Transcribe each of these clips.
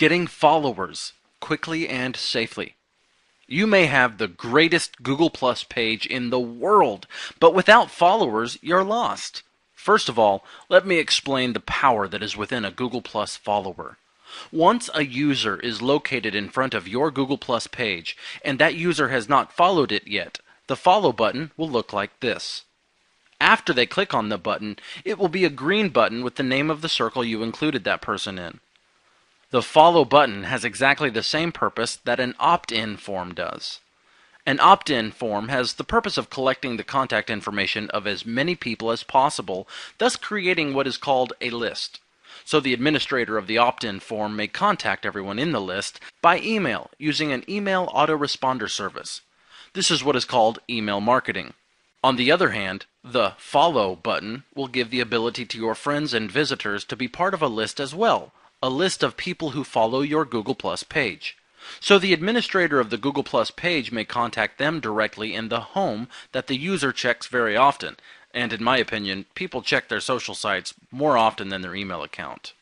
Getting followers quickly and safely. You may have the greatest Google Plus page in the world, but without followers, you're lost. First of all, let me explain the power that is within a Google Plus follower. Once a user is located in front of your Google Plus page, and that user has not followed it yet, the follow button will look like this. After they click on the button, it will be a green button with the name of the circle you included that person in. The follow button has exactly the same purpose that an opt-in form does. An opt-in form has the purpose of collecting the contact information of as many people as possible, thus creating what is called a list. So the administrator of the opt-in form may contact everyone in the list by email using an email autoresponder service. This is what is called email marketing. On the other hand, the follow button will give the ability to your friends and visitors to be part of a list as well, a list of people who follow your Google Plus page. So the administrator of the Google Plus page may contact them directly in the home that the user checks very often, and in my opinion, people check their social sites more often than their email account.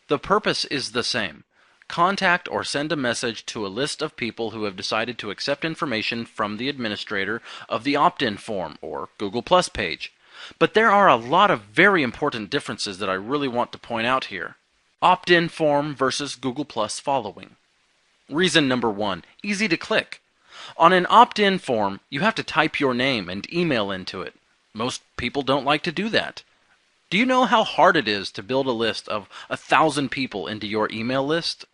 The purpose is the same. Contact or send a message to a list of people who have decided to accept information from the administrator of the opt-in form or Google Plus page. But there are a lot of very important differences that I really want to point out here. Opt-in form versus Google Plus following. Reason number 1, easy to click. On an opt-in form, you have to type your name and email into it. Most people don't like to do that. Do you know how hard it is to build a list of 1,000 people into your email list?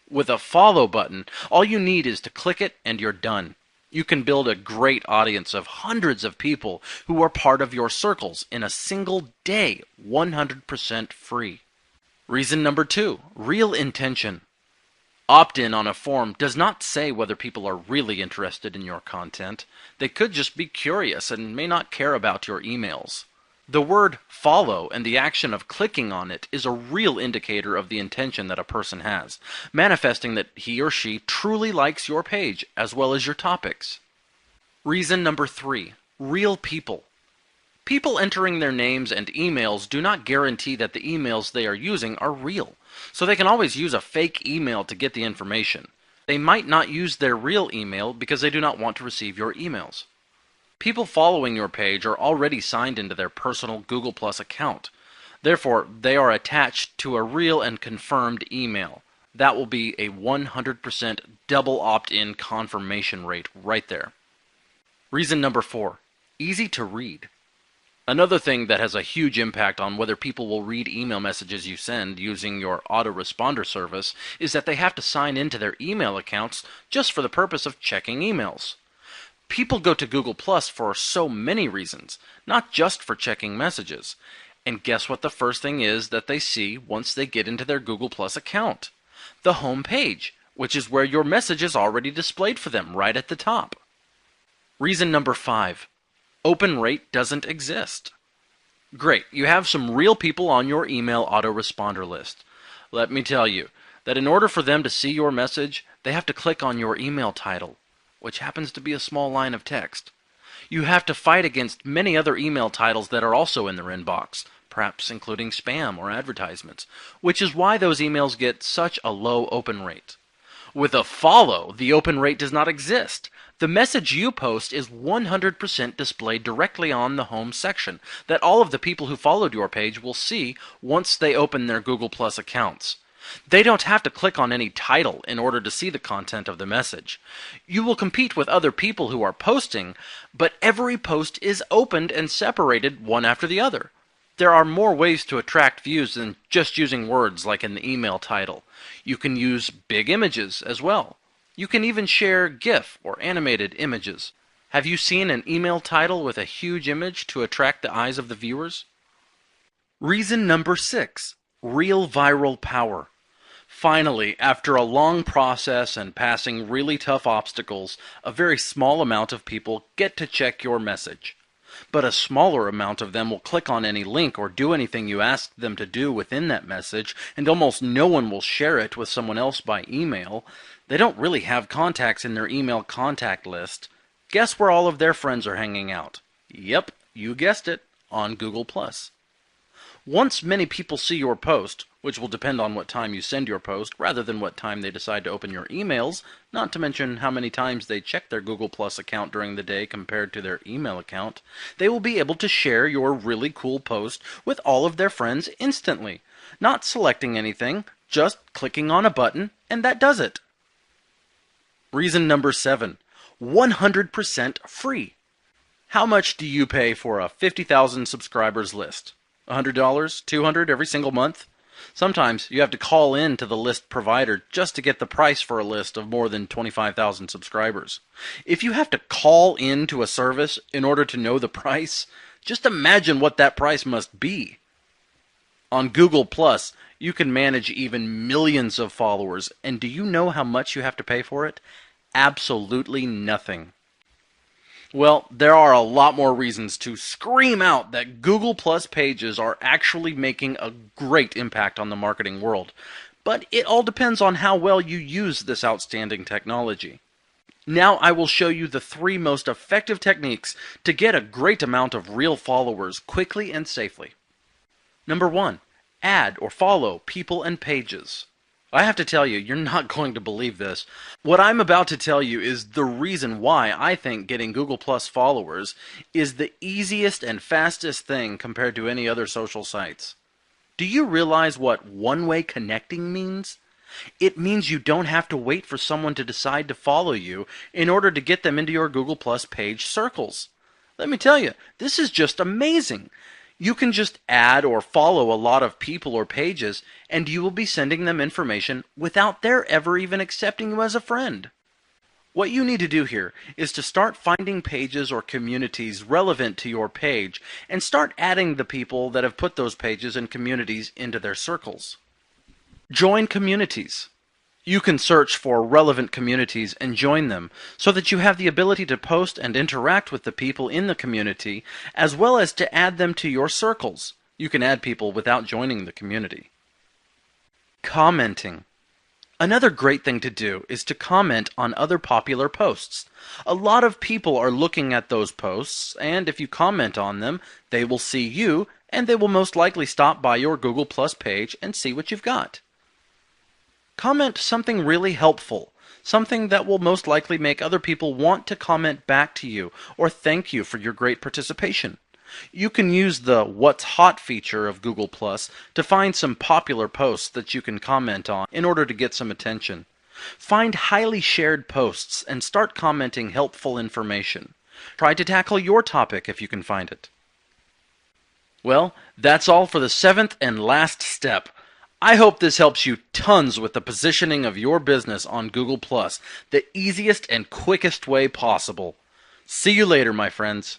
With a follow button, all you need is to click it and you're done. You can build a great audience of hundreds of people who are part of your circles in a single day, 100% free. Reason number 2, real intention. Opt-in on a form does not say whether people are really interested in your content. They could just be curious and may not care about your emails. The word follow and the action of clicking on it is a real indicator of the intention that a person has, manifesting that he or she truly likes your page as well as your topics. Reason number 3, real people. People entering their names and emails do not guarantee that the emails they are using are real, so they can always use a fake email to get the information. They might not use their real email because they do not want to receive your emails. People following your page are already signed into their personal Google Plus account. Therefore, they are attached to a real and confirmed email. That will be a 100% double opt-in confirmation rate right there. Reason number 4, easy to read. Another thing that has a huge impact on whether people will read email messages you send using your autoresponder service is that they have to sign into their email accounts just for the purpose of checking emails. People go to Google Plus for so many reasons, not just for checking messages. And guess what the first thing is that they see once they get into their Google Plus account? The home page, which is where your message is already displayed for them right at the top. Reason number 5, open rate doesn't exist. Great, you have some real people on your email autoresponder list. Let me tell you that in order for them to see your message, they have to click on your email title, which happens to be a small line of text. You have to fight against many other email titles that are also in their inbox, perhaps including spam or advertisements, which is why those emails get such a low open rate. With a follow, the open rate does not exist. The message you post is 100% displayed directly on the home section that all of the people who followed your page will see once they open their Google Plus accounts. They don't have to click on any title in order to see the content of the message. You will compete with other people who are posting, but every post is opened and separated one after the other. There are more ways to attract views than just using words like in the email title. You can use big images as well. You can even share GIF or animated images. Have you seen an email title with a huge image to attract the eyes of the viewers? Reason number 6, real viral power. Finally, after a long process and passing really tough obstacles, a very small amount of people get to check your message. But a smaller amount of them will click on any link or do anything you ask them to do within that message, and almost no one will share it with someone else by email. They don't really have contacts in their email contact list. Guess where all of their friends are hanging out? Yep, you guessed it, on Google+. Once many people see your post, which will depend on what time you send your post rather than what time they decide to open your emails, not to mention how many times they check their Google Plus account during the day compared to their email account, they will be able to share your really cool post with all of their friends instantly, not selecting anything, just clicking on a button, and that does it. Reason number 7, 100% free. How much do you pay for a 50,000 subscribers list? $100, $200 every single month? Sometimes you have to call in to the list provider just to get the price for a list of more than 25,000 subscribers. If you have to call in to a service in order to know the price, just imagine what that price must be. On Google Plus, you can manage even millions of followers, and do you know how much you have to pay for it? Absolutely nothing. Well, there are a lot more reasons to scream out that Google Plus pages are actually making a great impact on the marketing world, but it all depends on how well you use this outstanding technology. Now I will show you the 3 most effective techniques to get a great amount of real followers quickly and safely. Number 1, add or follow people and pages. I have to tell you, you're not going to believe this. What I'm about to tell you is the reason why I think getting Google Plus followers is the easiest and fastest thing compared to any other social sites. Do you realize what one-way connecting means? It means you don't have to wait for someone to decide to follow you in order to get them into your Google Plus page circles. Let me tell you, this is just amazing. You can just add or follow a lot of people or pages, and you will be sending them information without their ever even accepting you as a friend. What you need to do here is to start finding pages or communities relevant to your page and start adding the people that have put those pages and communities into their circles. Join communities. You can search for relevant communities and join them so that you have the ability to post and interact with the people in the community as well as to add them to your circles. You can add people without joining the community. Commenting. Another great thing to do is to comment on other popular posts. A lot of people are looking at those posts, and if you comment on them, they will see you, and they will most likely stop by your Google Plus page and see what you've got. Comment something really helpful, something that will most likely make other people want to comment back to you or thank you for your great participation. You can use the What's Hot feature of Google Plus to find some popular posts that you can comment on in order to get some attention. Find highly shared posts and start commenting helpful information. Try to tackle your topic if you can find it. Well, that's all for the 7th and last step. I hope this helps you tons with the positioning of your business on Google Plus, the easiest and quickest way possible. See you later, my friends.